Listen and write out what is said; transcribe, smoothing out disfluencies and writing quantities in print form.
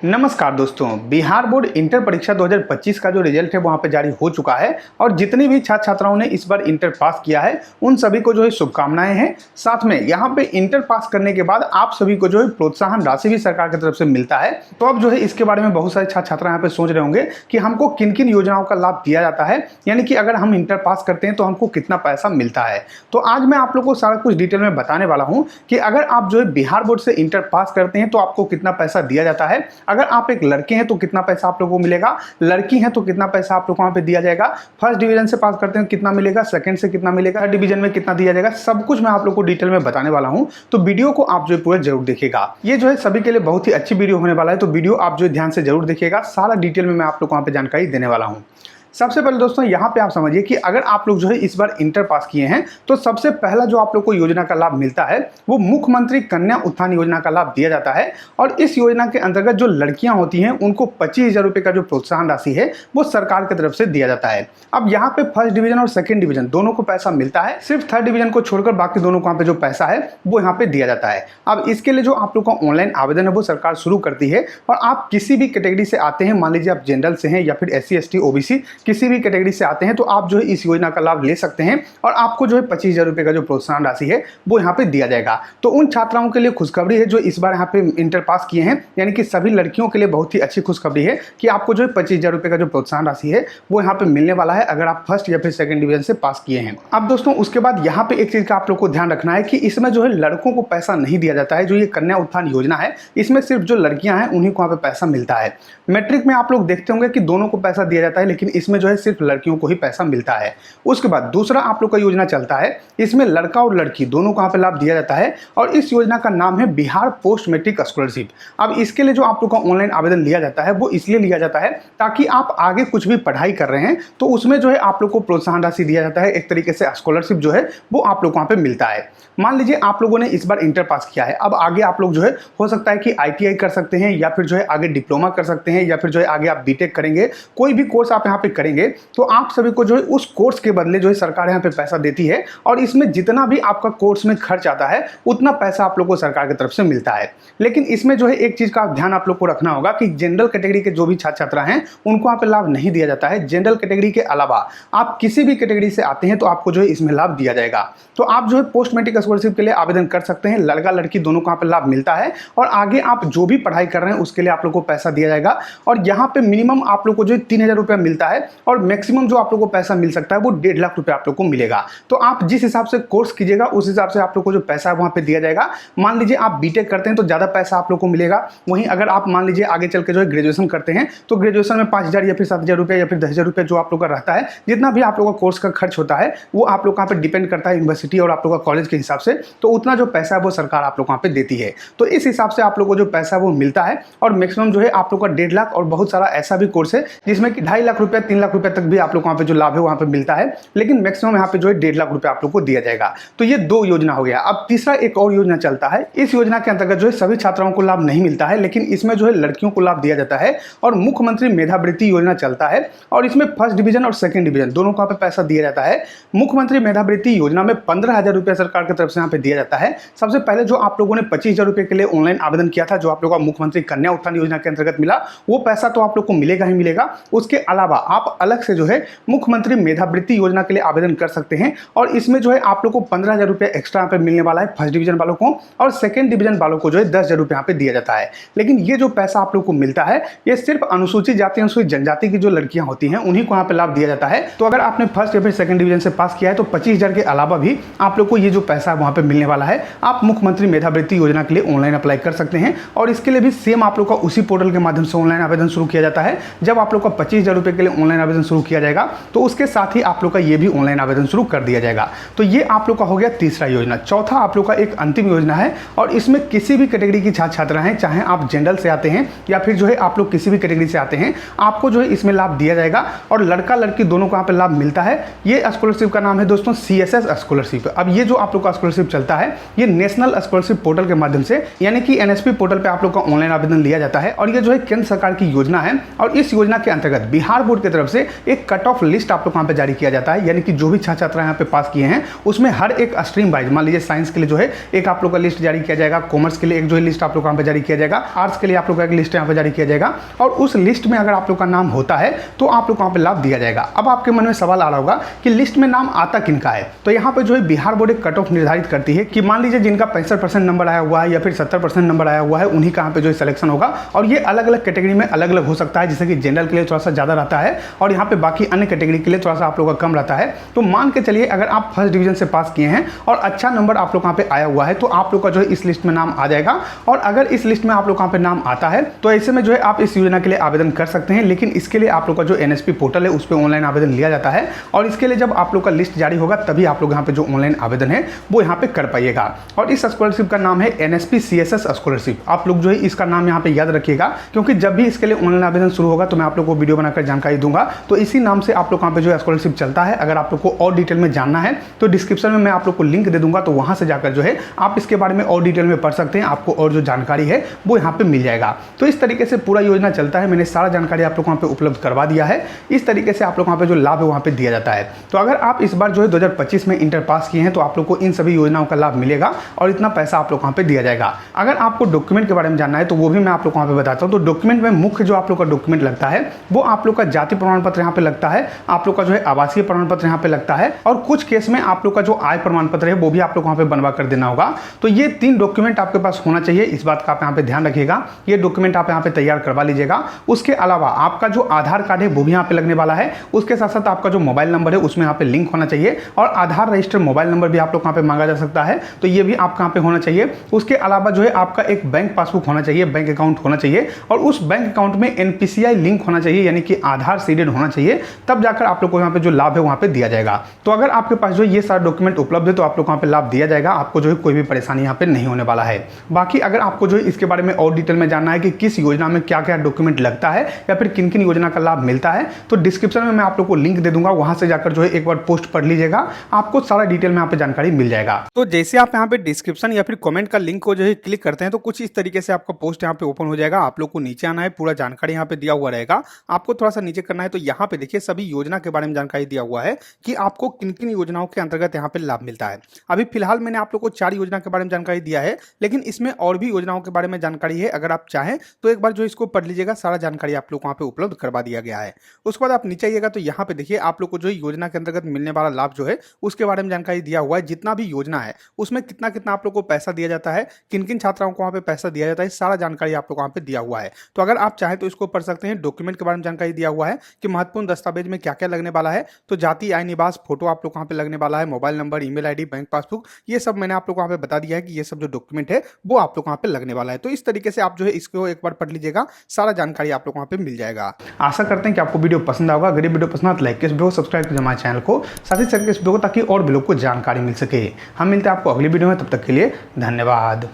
नमस्कार दोस्तों, Bihar board inter परीक्षा 2025 का जो रिजल्ट है वहां पे जारी हो चुका है और जितनी भी छात्र छात्राओं ने इस बार इंटर पास किया है उन सभी को जो है शुभकामनाएं हैं। साथ में यहां पे इंटर पास करने के बाद आप सभी को जो है प्रोत्साहन राशि भी सरकार की तरफ से मिलता है। तो अब जो है इसके बारे में बहुत सारे छात्र छात्रा यहाँ पे सोच रहे होंगे कि हमको किन किन योजनाओं का लाभ दिया जाता है, यानी कि अगर हम इंटर पास करते हैं तो हमको कितना पैसा मिलता है। तो आज मैं आप लोग को सारा कुछ डिटेल में बताने वाला हूँ कि अगर आप जो है बिहार बोर्ड से इंटर पास करते हैं तो आपको कितना पैसा दिया जाता है, अगर आप एक लड़के हैं तो कितना पैसा आप लोगों को मिलेगा, लड़की हैं तो कितना पैसा आप लोगों को वहां पे दिया जाएगा, फर्स्ट डिवीजन से पास करते हैं कितना मिलेगा, सेकंड से कितना मिलेगा, थर्ड डिवीजन में कितना दिया जाएगा, सब कुछ मैं आप लोगों को डिटेल में बताने वाला हूं। तो वीडियो को आप जो है पूरा जरूर देखिएगा। ये जो है सभी के लिए बहुत ही अच्छी वीडियो होने वाला है, तो वीडियो आप जो ध्यान से जरूर देखिएगा। सारा डिटेल में मैं आप लोग को वहां पे जानकारी देने वाला हूँ। सबसे पहले दोस्तों यहाँ पे आप समझिए कि अगर आप लोग जो है इस बार इंटर पास किए हैं तो सबसे पहला जो आप लोग को योजना का लाभ मिलता है वो मुख्यमंत्री कन्या उत्थान योजना का लाभ दिया जाता है। और इस योजना के अंतर्गत जो लड़कियां होती हैं उनको 25,000 रुपये का जो प्रोत्साहन राशि है वो सरकार की तरफ से दिया जाता है। अब यहाँ पे फर्स्ट डिवीजन और सेकेंड डिवीजन दोनों को पैसा मिलता है, सिर्फ थर्ड डिवीजन को छोड़कर बाकी दोनों को यहाँ पे जो पैसा है वो यहाँ पे दिया जाता है। अब इसके लिए जो आप लोग का ऑनलाइन आवेदन है वो सरकार शुरू करती है और आप किसी भी कैटेगरी से आते हैं, मान लीजिए आप जनरल से हैं या फिर SC ST OBC किसी भी कैटेगरी से आते हैं तो आप जो है इस योजना का लाभ ले सकते हैं और आपको जो है 25,000 रुपये का जो प्रोत्साहन राशि है वो यहाँ पे दिया जाएगा। तो उन छात्राओं के लिए खुशखबरी है जो इस बार यहाँ पे इंटर पास किए हैं, यानी कि सभी लड़कियों के लिए बहुत ही अच्छी खुशखबरी है कि आपको जो है 25,000 रुपये का जो प्रोत्साहन राशि है वो यहाँ पे मिलने वाला है अगर आप फर्स्ट या फिर सेकंड डिवीजन से पास किए हैं। अब दोस्तों उसके बाद यहाँ पे एक चीज का आप लोग को ध्यान रखना है कि इसमें जो है लड़कों को पैसा नहीं दिया जाता है। जो ये कन्या उत्थान योजना है इसमें सिर्फ जो लड़कियां हैं उन्हीं को यहाँ पे पैसा मिलता है। मैट्रिक में आप लोग देखते होंगे कि दोनों को पैसा दिया जाता है, लेकिन इसमें जो है सिर्फ लड़कियों को ही पैसा मिलता है। उसके बाद दूसरा आप लोग का योजना चलता है, इसमें लड़का और लड़की दोनों को यहाँ पे लाभ दिया जाता है और इस योजना का नाम है बिहार पोस्ट मैट्रिक स्कॉलरशिप। अब इसके लिए जो आप लोग का ऑनलाइन आवेदन लिया जाता है वो इसलिए लिया जाता है ताकि आप आगे कुछ भी पढ़ाई कर रहे हैं तो उसमें जो है आप लोग को प्रोत्साहन राशि दिया जाता है, एक तरीके से स्कॉलरशिप जो है वो आप लोग को वहाँ पे मिलता है। मान लीजिए आप लोगों ने इस बार इंटर पास किया है, अब आगे आप लोग जो है हो सकता है कि ITI कर सकते हैं या फिर जो है आगे डिप्लोमा कर सकते हैं या फिर जो है आगे आप बीटेक करेंगे, कोई भी कोर्स आप यहाँ पे करेंगे तो आप सभी को जो है उस कोर्स के बदले जो है सरकार यहाँ पे पैसा देती है और इसमें जितना भी आपका कोर्स में खर्च आता है उतना पैसा आप लोग को सरकार की तरफ से मिलता है। लेकिन इसमें जो है एक चीज का ध्यान आप लोग को रखना होगा कि जनरल कैटेगरी के जो भी छात्र छात्रा हैं उनको यहाँ पे लाभ नहीं दिया जाता है। जनरल कैटेगरी के अलावा आप किसी भी कैटेगरी से आते हैं तो आपको जो है इसमें लाभ दिया जाएगा। तो आप जो है पोस्ट मैट्रिक स्कॉलरशिप के लिए आवेदन कर सकते हैं, लड़का लड़की दोनों को यहाँ पे लाभ मिलता है और आगे आप जो भी पढ़ाई कर रहे हैं उसके लिए आप लोग को पैसा दिया जाएगा। और यहाँ पे मिनिमम आप लोग को जो 3,000 रुपया मिलता है और मैक्सिमम जो आप लोग को पैसा मिल सकता है वो 1.5 लाख रुपया आप लोग को मिलेगा। तो आप जिस हिसाब से कोर्स कीजिएगा उस हिसाब से आप लोग को जो पैसा है वहाँ पे दिया जाएगा। मान लीजिए आप बीटेक करते हैं तो ज़्यादा पैसा आप लोग को मिलेगा, वहीं अगर आप मान लीजिए आगे चल के जो है ग्रेजुएशन करते हैं तो ग्रेजुएशन में 5,000 या फिर 7,000 रुपया या फिर 10,000 रुपया जो आप लोग का रहता है, जितना भी आप लोग का कोर्स का खर्च होता है वो आप लोग का पे डिपेंड करता है यूनिवर्सिटी और आप लोग का कॉलेज के हिसाब से, तो उतना जो पैसा है वो सरकार आप लोग वहाँ पे देती है। तो इस हिसाब से आप लोग को जो पैसा वो मिलता है और मैक्सिमम जो है आप लोग का 1.5 लाख और बहुत सारा ऐसा भी कोर्स है जिसमें कि 2.5 लाख रुपया 3 लाख रुपया तक भी आप लोग वहाँ पे जो लाभ है वहाँ पे मिलता है, लेकिन मैक्सिमम यहाँ पे जो है 1.5 लाख रुपया आप लोग को दिया जाएगा। तो ये 2 योजना हो गया। अब तीसरा एक और योजना चलता है, इस योजना के अंतर्गत जो है सभी छात्राओं को लाभ नहीं मिलता है, लेकिन इसमें जो है लड़कियों को लाभ दिया जाता है और मुख्यमंत्री मेधावृत्ति योजना चलता है और इसमें फर्स्ट डिवीजन और सेकंड डिवीजन दोनों को यहाँ पे पैसा दिया जाता है। मुख्यमंत्री मेधावृत्ति योजना में 15,000 रुपया सरकार की तरफ से यहाँ पे दिया जाता है। सबसे पहले जो आप लोगों ने 25,000 रुपये के लिए ऑनलाइन आवेदन किया था, जो आप लोगों का मुख्यमंत्री कन्या उत्थान योजना के अंतर्गत मिला, वो पैसा तो आप लोग को मिलेगा ही मिलेगा। उसके अलावा आप अलग से जो है मुख्यमंत्री मेधावृत्ति योजना के लिए आवेदन कर सकते हैं और इसमें जो है आप लोग को 15,000 रुपये एक्स्ट्रा यहाँ पे मिलने वाला है फर्स्ट डिवीजन वालों को, और सेकंड डिवीजन वालों को जो है 10,000 रुपये यहाँ पे दिया जाता है। लेकिन ये जो पैसा आप लोग को मिलता है ये सिर्फ अनुसूचित जाति अनुसूचित जनजाति की जो लड़कियां होती हैं उन्हीं को यहाँ पे लाभ दिया जाता है। तो अगर आपने फर्स्ट या फिर सेकंड डिवीजन से पास किया है तो 25,000 के अलावा भी आप लोग को ये जो पैसा है वहाँ पे मिलने वाला है। आप मुख्यमंत्री मेधावृत्ति योजना के लिए ऑनलाइन अप्लाई कर सकते हैं और इसके लिए भी सेम आप लोग का उसी पोर्टल के माध्यम से ऑनलाइन आवेदन शुरू किया जाता है। जब आप लोग का 25,000 रुपये के लिए ऑनलाइन आवेदन शुरू किया जाएगा तो उसके साथ ही आप लोग का ये भी ऑनलाइन आवेदन शुरू कर दिया जाएगा। तो ये आप लोग का हो गया तीसरा योजना। चौथा आप लोग का एक अंतिम योजना है और इसमें किसी भी कैटेगरी की छात्र छात्रा हैं, चाहे आप जनरल से आते हैं या फिर जो है आप लोग किसी भी कैटेगरी से आते हैं, आपको जो है इसमें लाभ दिया जाएगा और लड़का लड़की दोनों को यहाँ पे लाभ मिलता है। ये स्कॉलरशिप का नाम है दोस्तों CSS स्कॉलरशिप। अब ये जो आप लोग का स्कॉलरशिप चलता है ये नेशनल स्कॉलरशिप पोर्टल के माध्यम से, यानी कि NSP पोर्टल पे आप लोग का ऑनलाइन आवेदन लिया जाता है और ये जो है केंद्र सरकार की योजना है और इस योजना के अंतर्गत बिहार बोर्ड की तरफ तरफ से एक कट ऑफ लिस्ट आप लोग वहाँ पे जारी किया जाता है, यानी कि जो भी छात्र छात्रा यहाँ पे पास किए हैं उसमें हर एक स्ट्रीम वाइज, मान लीजिए साइंस के लिए जो है एक आप लोग का लिस्ट जारी किया जाएगा, कॉमर्स के लिए एक जो है लिस्ट आप लोग वहाँ पे जारी किया जाएगा, आर्ट्स के लिए आप लोग का एक लिस्ट यहाँ पे जारी किया जाएगा, और उस लिस्ट में अगर आप लोग का नाम होता है तो आप लोग वहाँ पे लाभ दिया जाएगा। अब आपके मन में सवाल आ रहा होगा कि लिस्ट में नाम आता किनका है, तो यहाँ पे जो है बिहार बोर्ड एक कट ऑफ निर्धारित करती है कि मान लीजिए जिनका 65% नंबर आया हुआ है या फिर 70% नंबर आया हुआ है उन्हीं का यहाँ पे जो है सिलेक्शन होगा, और ये अलग अलग कैटेगरी में अलग अलग हो सकता है, जैसे कि जनरल के लिए थोड़ा सा ज़्यादा रहता है और यहाँ पे बाकी अन्य कैटेगरी के लिए थोड़ा सा आप लोग का कम रहता है। तो मान के चलिए अगर आप फर्स्ट डिवीजन से पास किए हैं और अच्छा नंबर आप लोग वहाँ पे आया हुआ है तो आप लोग का जो है इस लिस्ट में नाम आ जाएगा, और अगर इस लिस्ट में आप लोग वहाँ पे नाम आता है तो ऐसे में जो है आप इस योजना के लिए आवेदन कर सकते हैं, लेकिन इसके लिए आप लोग का जो NSP पोर्टल है उस पर ऑनलाइन आवेदन लिया जाता है, और इसके लिए जब आप लोग का लिस्ट जारी होगा तभी आप लोग यहाँ पे जो ऑनलाइन आवेदन है वो यहाँ पे कर पाइएगा। और इस स्कॉलरशिप का नाम है NSP CSS स्कॉलरशिप। आप लोग जो है इसका नाम यहाँ पे याद रखिएगा, क्योंकि जब भी इसके लिए ऑनलाइन आवेदन शुरू होगा तो मैं आप लोग को वीडियो बनाकर जानकारी दूंगा, तो इसी नाम से आप लोग यहाँ पे जो है स्कॉलरशिप चलता है। अगर आप लोग को और डिटेल में जानना है तो डिस्क्रिप्शन में मैं आप लोग को लिंक दे दूंगा, तो वहां से जाकर जो है आप इसके बारे में और डिटेल में पढ़ सकते हैं, आपको और जो जानकारी है वो यहाँ पे मिल जाएगा। तो इस तरीके से पूरा योजना चलता है, मैंने सारा जानकारी आप लोग वहाँ पे उपलब्ध करवा दिया है। इस तरीके से आप लोग वहाँ पे जो लाभ है वहाँ पे दिया जाता है। तो अगर आप इस बार जो है 2025 में इंटर पास किए हैं तो आप लोग को इन सभी योजनाओं का लाभ मिलेगा और इतना पैसा आप लोग वहाँ पे दिया जाएगा। अगर आपको डॉक्यूमेंट के बारे में जानना है तो वो भी मैं आप लोग वहाँ पे बताता हूँ। तो डॉक्यूमेंट में मुख्य जो आप लोग का डॉक्यूमेंट लगता है वो आप लोग का जाति प्रमाण पत्र यहाँ पे लगता है, आप लोग का जो है आवासीय प्रमाण पत्र यहाँ पे लगता है, और कुछ केस में आप लोग का जो आय प्रमाण पत्र है वो भी आप लोग वहाँ पे बनवा कर देना होगा। तो ये 3 डॉक्यूमेंट आपके पास होना चाहिए, इस बात का आप यहाँ पे ध्यान रखिएगा। ये डॉक्यूमेंट आप यहाँ पे तैयार करवा लीजिएगा। उसके अलावा आपका जो आधार कार्ड है वो भी यहाँ पे लगने वाला है, उसके साथ साथ आपका जो मोबाइल नंबर है उसमें यहाँ पे लिंक होना चाहिए, और आधार रजिस्टर मोबाइल नंबर भी आप लोग यहाँ पे मांगा जा सकता है, तो ये भी आपका यहाँ पे होना चाहिए। उसके अलावा जो है आपका एक बैंक पासबुक होना चाहिए, बैंक अकाउंट होना चाहिए, और उस बैंक अकाउंट में NPCI लिंक होना चाहिए, यानी कि आधार सीडेड होना चाहिए, तब जाकर आप लोग को यहाँ पे जो लाभ है वहाँ पे दिया जाएगा। तो अगर आपके पास जो ये सारे डॉक्यूमेंट उपलब्ध है तो आप लोग वहाँ पे लाभ दिया जाएगा, आपको जो है कोई भी परेशानी यहाँ पे नहीं होने वाला है। बाकी अगर आपको जो है इसके बारे में और डिटेल में जानना है कि किस योजना में क्या क्या डॉक्यूमेंट लगता है या फिर किन किन योजना का लाभ मिलता है, तो डिस्क्रिप्शन में मैं आप लोग को लिंक दे दूंगा, वहां से जाकर जो है एक बार पोस्ट पढ़ लीजिएगा, आपको सारा डिटेल में यहाँ पे जानकारी मिल जाएगा। तो जैसे आप यहाँ पे डिस्क्रिप्शन या फिर कमेंट का लिंक को जो है क्लिक करते हैं तो कुछ इस तरीके से आपका पोस्ट यहाँ पे ओपन हो जाएगा। आप लोग को नीचे आना है, पूरा जानकारी यहाँ पे दिया हुआ रहेगा, आपको थोड़ा सा नीचे करना है। तो यहाँ पे देखिए सभी योजना के बारे में जानकारी दिया हुआ है कि आपको किन किन योजनाओं के अंतर्गत यहाँ पे लाभ मिलता है। अभी फिलहाल मैंने आप लोग को 4 योजना के बारे में जानकारी दिया है, लेकिन इसमें और भी योजनाओं के बारे में जानकारी है। अगर आप चाहें तो एक बार जो इसको पढ़ लीजिएगा, सारा जानकारी आप लोग वहाँ पे उपलब्ध करवा दिया गया है। उसके बाद आप नीचे आइएगा तो यहाँ पे देखिए आप लोग को जो योजना के अंतर्गत मिलने वाला लाभ जो है उसके बारे में जानकारी दिया हुआ है। जितना भी योजना है उसमें कितना कितना आप लोग को पैसा दिया जाता है, किन किन छात्राओं को वहाँ पे पैसा दिया जाता है, सारा जानकारी आप लोग वहाँ पे दिया हुआ है। तो अगर आप चाहें तो इसको पढ़ सकते हैं। डॉक्यूमेंट के बारे में जानकारी दिया हुआ है कि महत्वपूर्ण दस्तावेज में क्या क्या लगने वाला है, तो जाति, आय, निवास, फोटो आप लोग वहाँ पे लगने वाला है, mobile number, email ID, bank passbook, ये सब मैंने आप लोग वहाँ पे बता दिया है कि ये सब जो डॉक्यूमेंट है वो आप लोग वहाँ पे लगने वाला है। तो इस तरीके से आप जो है इसको एक बार पढ़ लीजिएगा, सारा जानकारी आप लोग वहाँ पे मिल जाएगा। आशा करते हैं कि आपको वीडियो पसंद आएगा। अगर वीडियो पसंद आए तो लाइक इस वीडियो को, सब्सक्राइब कीजिए हमारे चैनल को, साथ ही शेयर कीजिए इस वीडियो को, ताकि और भी लोग को जानकारी मिल सके। हम मिलते हैं आपको अगली वीडियो में, तब तक के लिए धन्यवाद।